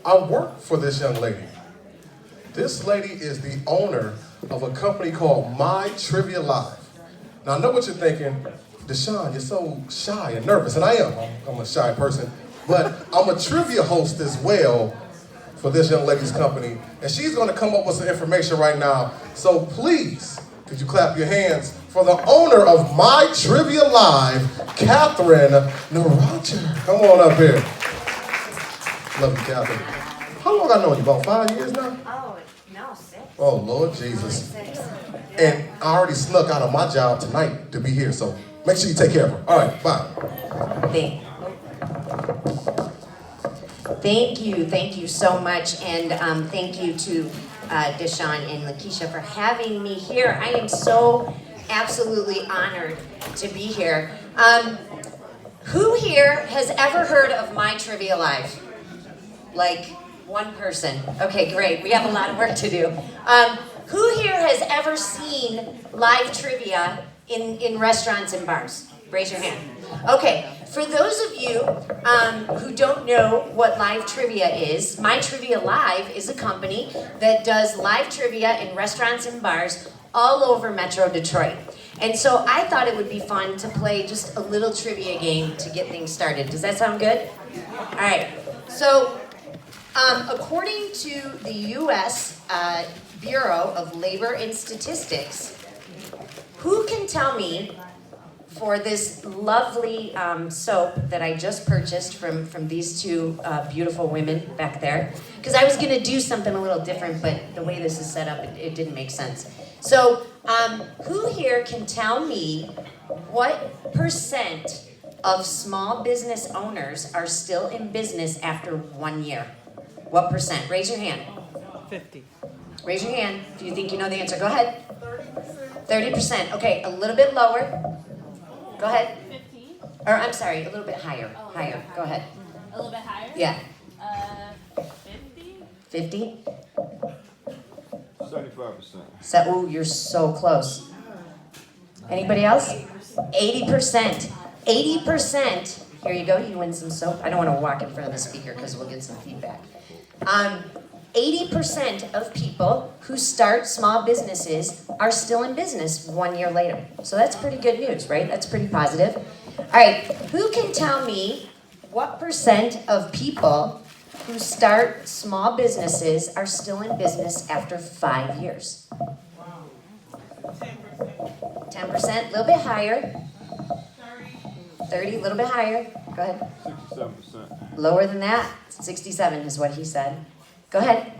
I work for this young lady. This lady is the owner of a company called My Trivia Live. Now, I know what you're thinking. Deshaun, you're so shy and nervous, and I am. I'm a shy person. But I'm a trivia host as well for this young lady's company. And she's going to come up with some information right now. So please, could you clap your hands for the owner of My Trivia Live, Catherine Naracher. Come on up here. Love you, Catherine. How long I know you? About 5 years now? Oh, no, 6. Oh, Lord Jesus. 6. And I already snuck out of my job tonight to be here, so make sure you take care of her. All right, bye. Thank you so much, and thank you to Deshaun and Lakeisha for having me here. I am so absolutely honored to be here. Who here has ever heard of My Trivia Live? Like one person. Okay, great. We have a lot of work to do. Who here has ever seen live trivia in restaurants and bars? Raise your hand. Okay, for those of you who don't know what live trivia is, My Trivia Live is a company that does live trivia in restaurants and bars all over Metro Detroit. And so I thought it would be fun to play just a little trivia game to get things started. Does that sound good? All right. So according to the U.S. Bureau of Labor and Statistics, who can tell me, for this lovely soap that I just purchased from these two beautiful women back there, because I was going to do something a little different, but the way this is set up, it didn't make sense. So who here can tell me what percent of small business owners are still in business after 1 year? What percent? Raise your hand. 50. Raise your hand if you think you know the answer. Go ahead. 30%. Okay, a little bit lower. Go ahead. 15. Or I'm sorry, a little bit higher. Higher. Go ahead. A little bit higher? Yeah. 50. 50? 75%. So, ooh, you're so close. Anybody else? 80%. 80%. Here you go. You win some soap. I don't want to walk in front of the speaker because we'll get some feedback. 80% of people who start small businesses are still in business 1 year later. So that's pretty good news, right? That's pretty positive. All right, who can tell me what percent of people who start small businesses are still in business after 5 years? 10%, a little bit higher. 30, a little bit higher. Go ahead. 67%. Lower than that, 67 is what he said. Go ahead.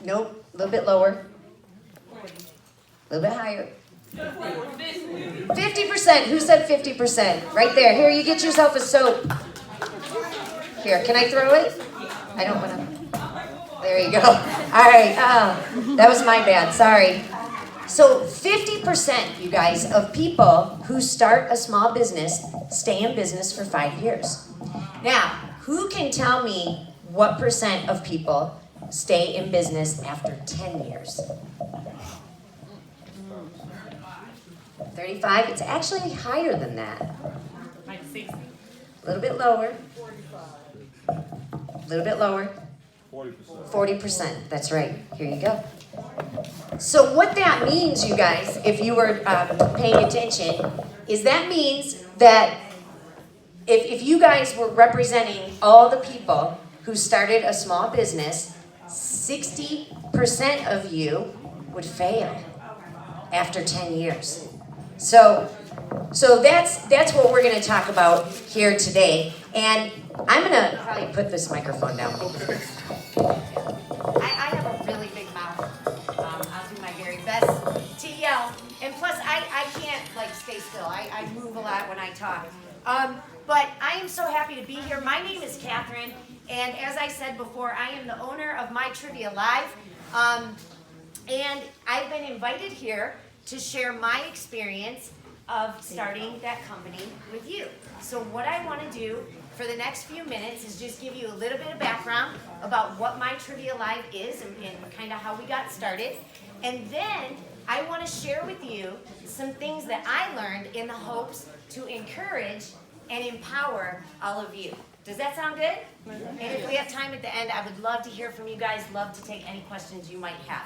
Nope, a little bit lower. A little bit higher. 50%. Who said 50%? Right there. Here, you get yourself a soap. Here, can I throw it? I don't want to. There you go. All right. That was my bad. Sorry. So 50%, you guys, of people who start a small business stay in business for 5 years. Now, who can tell me what percent of people stay in business after 10 years? 35? It's actually higher than that. Like 60. A little bit lower. A little bit lower. 40%. 40%. That's right. Here you go. So what that means, you guys, if you were paying attention, is that means that if you guys were representing all the people who started a small business, 60% of you would fail after 10 years. So that's what we're going to talk about here today. And I'm going to probably put this microphone down. I have a really big mouth. I'll do my very best to yell. And plus, I can't stay still. I move a lot when I talk. But I am so happy to be here. My name is Catherine. And as I said before, I am the owner of My Trivia Live. And I've been invited here to share my experience of starting that company with you. So what I want to do for the next few minutes is just give you a little bit of background about what My Trivia Live is and kind of how we got started. And then I want to share with you some things that I learned in the hopes to encourage and empower all of you. Does that sound good? And if we have time at the end, I would love to hear from you guys, love to take any questions you might have.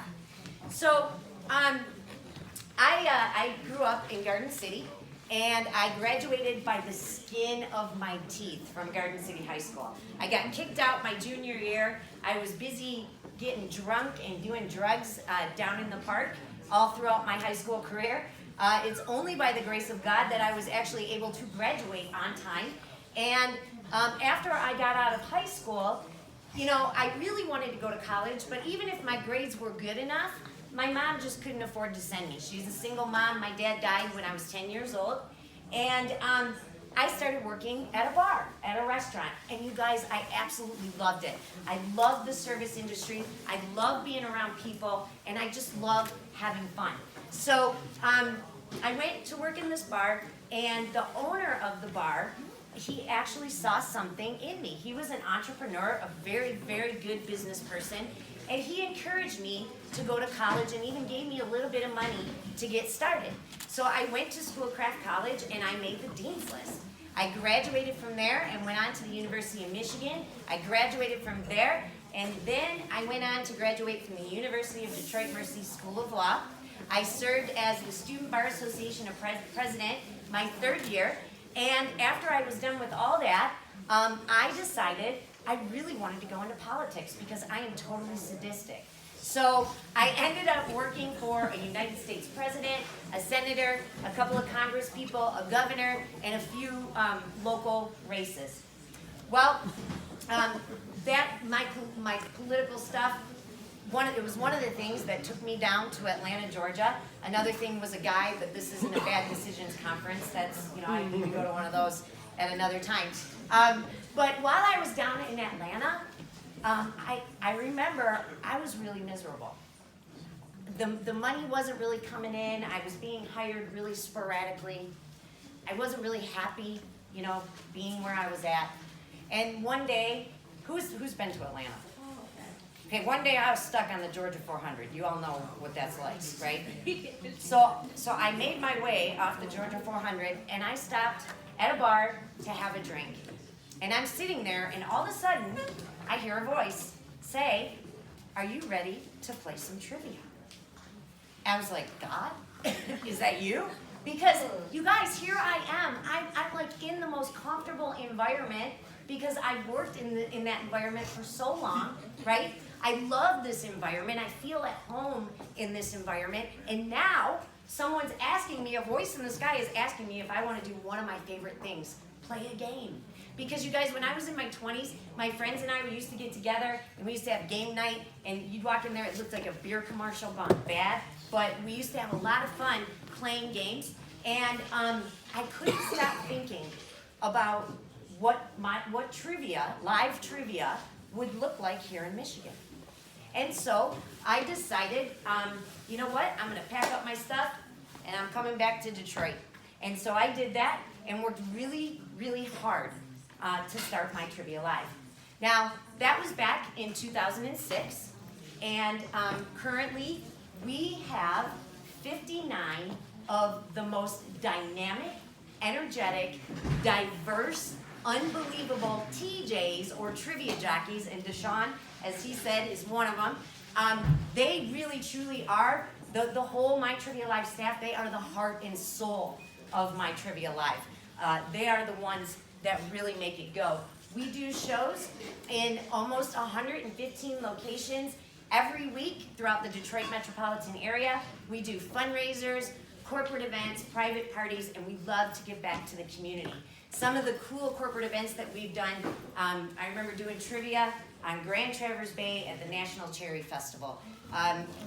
So, I grew up in Garden City, and I graduated by the skin of my teeth from Garden City High School. I got kicked out my junior year. I was busy getting drunk and doing drugs down in the park all throughout my high school career. It's only by the grace of God that I was actually able to graduate on time. And after I got out of high school, you know, I really wanted to go to college, but even if my grades were good enough, my mom just couldn't afford to send me. She's a single mom. My dad died when I was 10 years old. And I started working at a bar, at a restaurant. And you guys, I absolutely loved it. I love the service industry. I love being around people. And I just love having fun. So I went to work in this bar, and the owner of the bar, he actually saw something in me. He was an entrepreneur, a very, very good business person, and he encouraged me to go to college and even gave me a little bit of money to get started. So I went to Schoolcraft College and I made the dean's list. I graduated from there and went on to the University of Michigan. I graduated from there, and then I went on to graduate from the University of Detroit Mercy School of Law. I served as the Student Bar Association president my third year. And after I was done with all that, I decided I really wanted to go into politics because I am totally sadistic. So I ended up working for a United States president, a senator, a couple of congress people, a governor, and a few local races. Well, my political stuff, it was one of the things that took me down to Atlanta, Georgia. Another thing was a guy, but this isn't a bad decisions conference. That's, you know, I need to go to one of those at another time. But while I was down in Atlanta, I remember I was really miserable. The money wasn't really coming in. I was being hired really sporadically. I wasn't really happy, you know, being where I was at. And one day, who's been to Atlanta? Okay, one day I was stuck on the Georgia 400. You all know what that's like, right? So I made my way off the Georgia 400, and I stopped at a bar to have a drink. And I'm sitting there, and all of a sudden, I hear a voice say, "Are you ready to play some trivia?" I was like, "God, is that you?" Because, you guys, here I am. I'm like in the most comfortable environment because I've worked in that environment for so long, right? I love this environment. I feel at home in this environment. And now someone's asking me, a voice in the sky is asking me if I want to do one of my favorite things, play a game. Because you guys, when I was in my 20s, my friends and I, we used to get together and we used to have game night, and you'd walk in there, it looked like a beer commercial gone bad, but we used to have a lot of fun playing games. And I couldn't stop thinking about what trivia, live trivia, would look like here in Michigan. And so I decided, you know what, I'm gonna pack up my stuff and I'm coming back to Detroit. And so I did that and worked really, really hard to start my Trivia Live. Now, that was back in 2006, and currently we have 59 of the most dynamic, energetic, diverse, unbelievable TJs or trivia jockeys, and Deshaun, as he said, is one of them. They really truly are, the whole My Trivia Live staff, they are the heart and soul of My Trivia Live. They are the ones that really make it go. We do shows in almost 115 locations every week throughout the Detroit metropolitan area. We do fundraisers, corporate events, private parties, and we love to give back to the community. Some of the cool corporate events that we've done, I remember doing trivia on Grand Traverse Bay at the National Cherry Festival.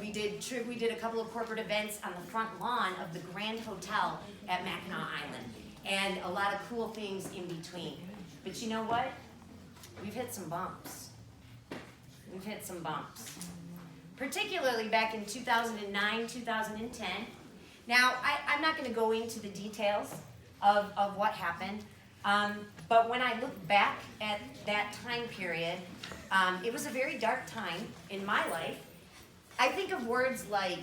We did a couple of corporate events on the front lawn of the Grand Hotel at Mackinac Island, and a lot of cool things in between. But you know what? We've hit some bumps. We've hit some bumps. Particularly back in 2009, 2010. Now, I'm not going to go into the details of what happened, but when I look back at that time period, it was a very dark time in my life. I think of words like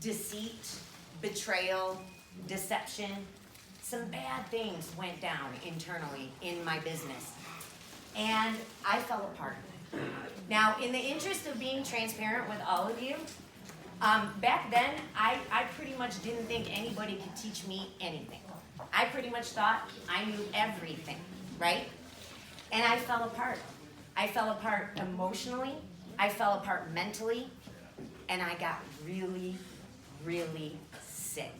deceit, betrayal, deception. Some bad things went down internally in my business. and I fell apart. Now, in the interest of being transparent with all of you, back then, I pretty much didn't think anybody could teach me anything. I pretty much thought I knew everything, right? And I fell apart. I fell apart emotionally, I fell apart mentally, and I got really, really sick.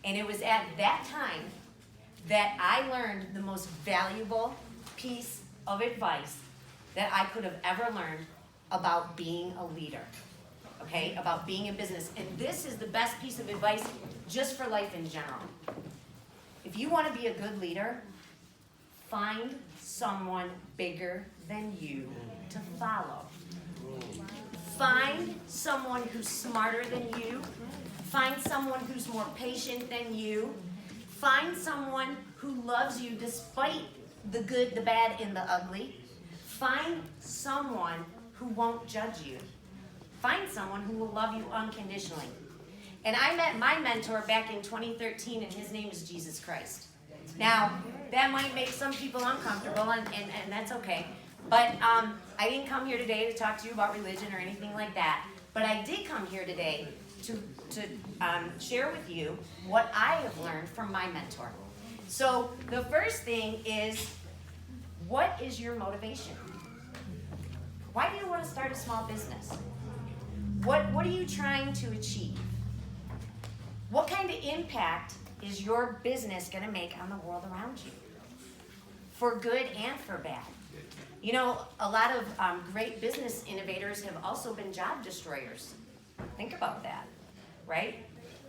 And it was at that time that I learned the most valuable piece of advice that I could have ever learned about being a leader, okay? About being in business. And this is the best piece of advice just for life in general. If you want to be a good leader, find someone bigger than you to follow. Find someone who's smarter than you. Find someone who's more patient than you. Find someone who loves you despite the good, the bad, and the ugly. Find someone who won't judge you. Find someone who will love you unconditionally. And I met my mentor back in 2013, and his name is Jesus Christ. Now, that might make some people uncomfortable, and that's okay. But I didn't come here today to talk to you about religion or anything like that. But I did come here today to share with you what I have learned from my mentor. So the first thing is, what is your motivation? Why do you want to start a small business? What are you trying to achieve? What kind of impact is your business going to make on the world around you? For good and for bad. You know, a lot of great business innovators have also been job destroyers. Think about that, right?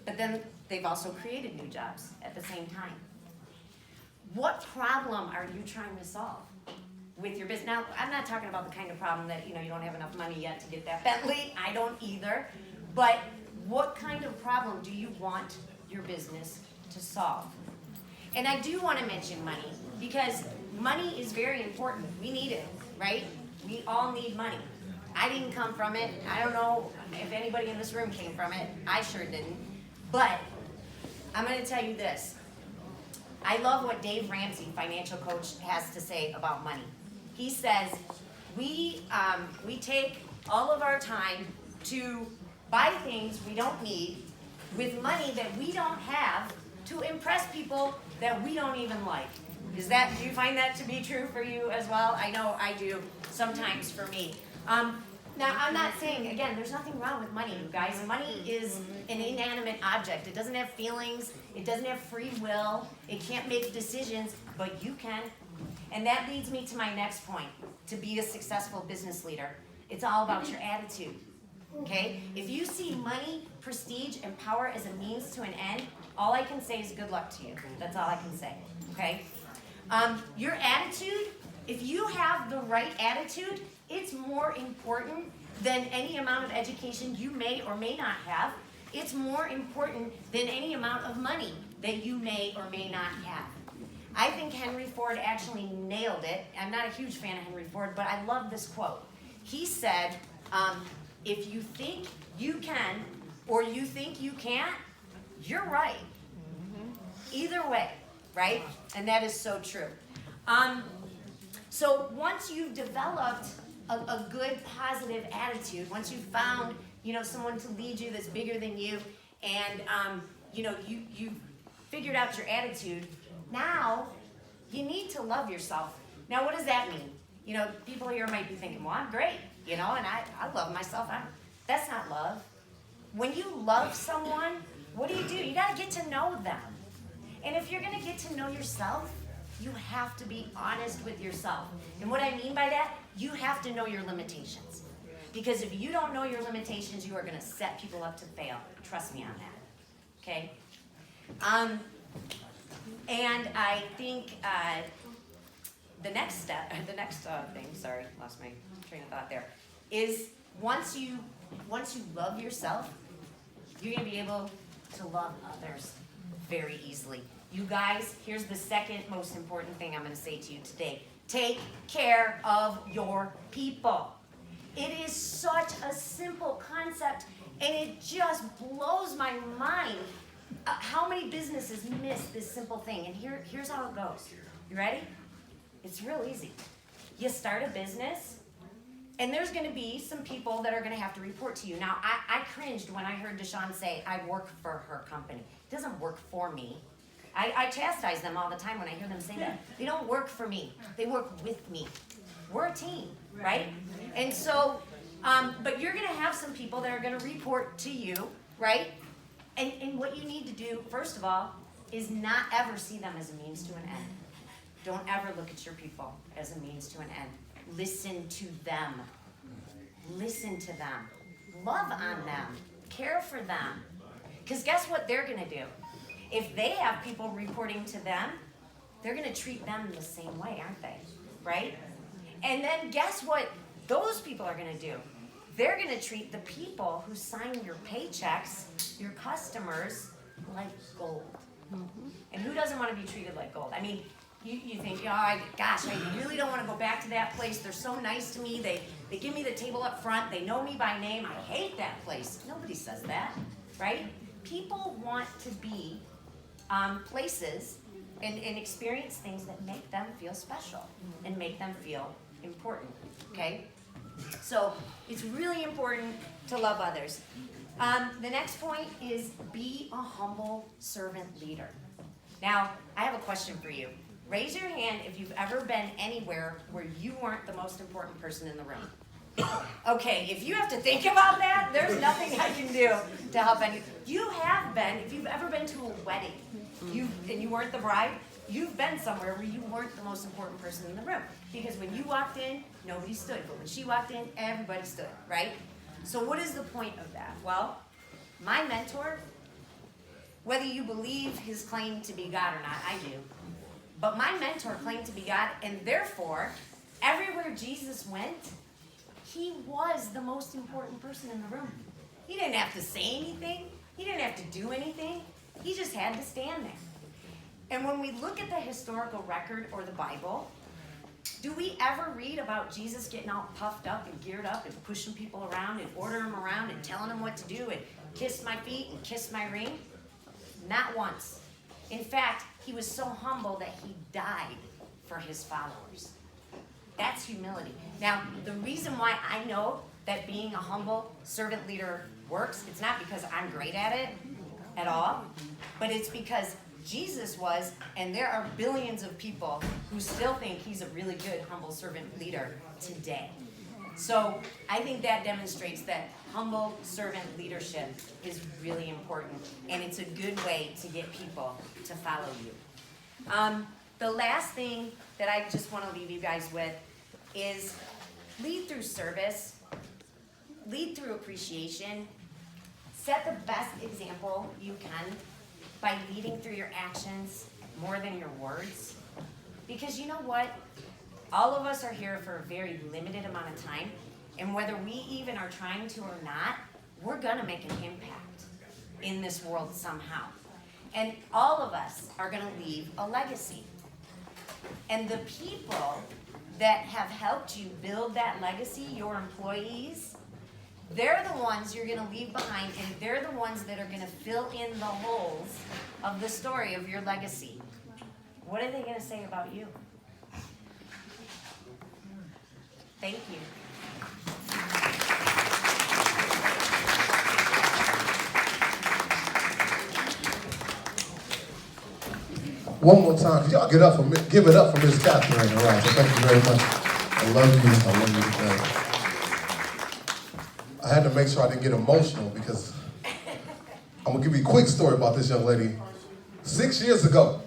But then they've also created new jobs at the same time. What problem are you trying to solve with your business? Now, I'm not talking about the kind of problem that, you don't have enough money yet to get that Bentley. I don't either. But what kind of problem do you want your business to solve? And I do want to mention money, because money is very important. We need it, right? We all need money. I didn't come from it. I don't know if anybody in this room came from it. I sure didn't. But I'm going to tell you this. I love what Dave Ramsey, financial coach, has to say about money. He says, we take all of our time to buy things we don't need with money that we don't have to impress people that we don't even like. Do you find that to be true for you as well? I know I do sometimes for me. Now, I'm not saying, again, there's nothing wrong with money, you guys. Money is an inanimate object. It doesn't have feelings. It doesn't have free will. It can't make decisions, but you can. And that leads me to my next point. To be a successful business leader, it's all about your attitude. Okay? If you see money, prestige, and power as a means to an end, all I can say is good luck to you. That's all I can say. Okay? Your attitude, if you have the right attitude, it's more important than any amount of education you may or may not have. It's more important than any amount of money that you may or may not have. I think Henry Ford actually nailed it. I'm not a huge fan of Henry Ford, but I love this quote. He said, if you think you can or you think you can't, you're right. Either way, right? And that is so true. So once you've developed a good, positive attitude, once you've found, someone to lead you that's bigger than you, and, you've figured out your attitude, now you need to love yourself. Now, what does that mean? People here might be thinking, well, I'm great, and I love myself. That's not love. When you love someone, what do? You got to get to know them. And if you're going to get to know yourself, you have to be honest with yourself. And what I mean by that, you have to know your limitations. Because if you don't know your limitations, you are going to set people up to fail. Trust me on that. Okay? And I think the next thing, sorry, lost my train of thought there, is once you love yourself, you're going to be able to love others very easily. You guys, here's the second most important thing I'm going to say to you today. Take care of your people. It is such a simple concept, and it just blows my mind how many businesses miss this simple thing. And here's how it goes. You ready? It's real easy. you start a business, and there's going to be some people that are going to have to report to you. Now, I cringed when I heard Deshawn say, I work for her company. It doesn't work for me. I chastise them all the time when I hear them say that. They don't work for me. They work with me. We're a team, right? And so, but you're going to have some people that are going to report to you, right? And what you need to do, first of all, is not ever see them as a means to an end. Don't ever look at your people as a means to an end. Listen to them. Listen to them. Love on them. Care for them. Because guess what they're going to do? If they have people reporting to them, they're going to treat them the same way, aren't they? Right? And then guess what those people are going to do? They're going to treat the people who sign your paychecks, your customers, like gold. And who doesn't want to be treated like gold? I mean, you think, gosh, I really don't want to go back to that place. They're so nice to me. They give me the table up front. They know me by name. I hate that place. Nobody says that, right? People want to be places and experience things that make them feel special and make them feel important, okay? So it's really important to love others. The next point is be a humble servant leader. Now, I have a question for you. Raise your hand if you've ever been anywhere where you weren't the most important person in the room. Okay, if you have to think about that, there's nothing I can do to help any. You have been, if you've ever been to a wedding, and you weren't the bride, you've been somewhere where you weren't the most important person in the room. Because when you walked in, nobody stood. But when she walked in, everybody stood, right? So what is the point of that? Well, my mentor, whether you believe his claim to be God or not, I do. But my mentor claimed to be God, and therefore, everywhere Jesus went, he was the most important person in the room. He didn't have to say anything. He didn't have to do anything. He just had to stand there. And when we look at the historical record or the Bible, do we ever read about Jesus getting all puffed up and geared up and pushing people around and ordering them around and telling them what to do and kiss my feet and kiss my ring? Not once. In fact, he was so humble that he died for his followers. That's humility. Now, the reason why I know that being a humble servant leader works, it's not because I'm great at it at all, but it's because Jesus was, and there are billions of people who still think he's a really good humble servant leader today. So I think that demonstrates that humble servant leadership is really important, and it's a good way to get people to follow you. The last thing that I just want to leave you guys with is lead through service, lead through appreciation, set the best example you can by leading through your actions more than your words. Because you know what? All of us are here for a very limited amount of time, and whether we even are trying to or not, we're gonna make an impact in this world somehow. And all of us are gonna leave a legacy. And the people that have helped you build that legacy, your employees, they're the ones you're going to leave behind, and they're the ones that are going to fill in the holes of the story of your legacy. What are they going to say about you? Thank you. One more time, could y'all give it up for Miss Catherine. All right, so thank you very much. I love you. I love you today. I had to make sure I didn't get emotional because I'm gonna give you a quick story about this young lady. 6 years ago,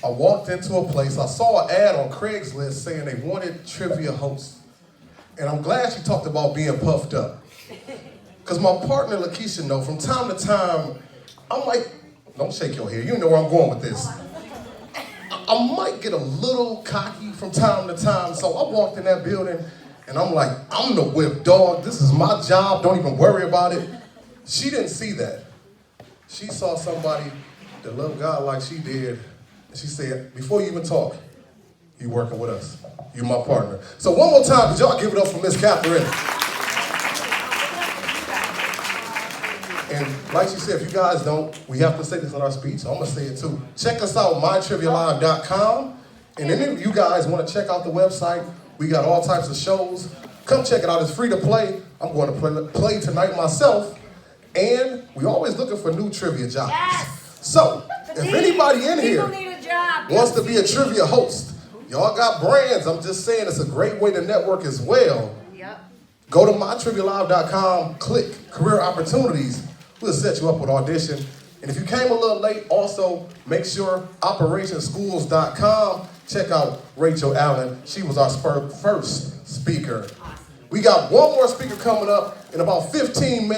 I walked into a place, I saw an ad on Craigslist saying they wanted trivia hosts. And I'm glad she talked about being puffed up. Because my partner, Lakeisha, knows from time to time, I'm like, don't shake your head, you know where I'm going with this. I might get a little cocky from time to time, so I walked in that building and I'm like, I'm the whip dog, this is my job, don't even worry about it. She didn't see that. She saw somebody that loved God like she did, and she said, before you even talk, you working with us. You my partner. So one more time, could y'all give it up for Miss Catherine? And like she said, if you guys don't, we have to say this in our speech, so I'm going to say it too. Check us out, mytrivialive.com. And any of you guys want to check out the website, we got all types of shows. Come check it out. It's free to play. I'm going to play tonight myself. And we're always looking for new trivia jobs. Yes. So, if anybody in here People need a job. wants to be a trivia host, y'all got brands. I'm just saying it's a great way to network as well. Yep. Go to mytrivialive.com, click career opportunities. We'll set you up with audition. And if you came a little late, also make sure operationschools.com. Check out Rachel Allen. She was our first speaker. We got one more speaker coming up in about 15 minutes.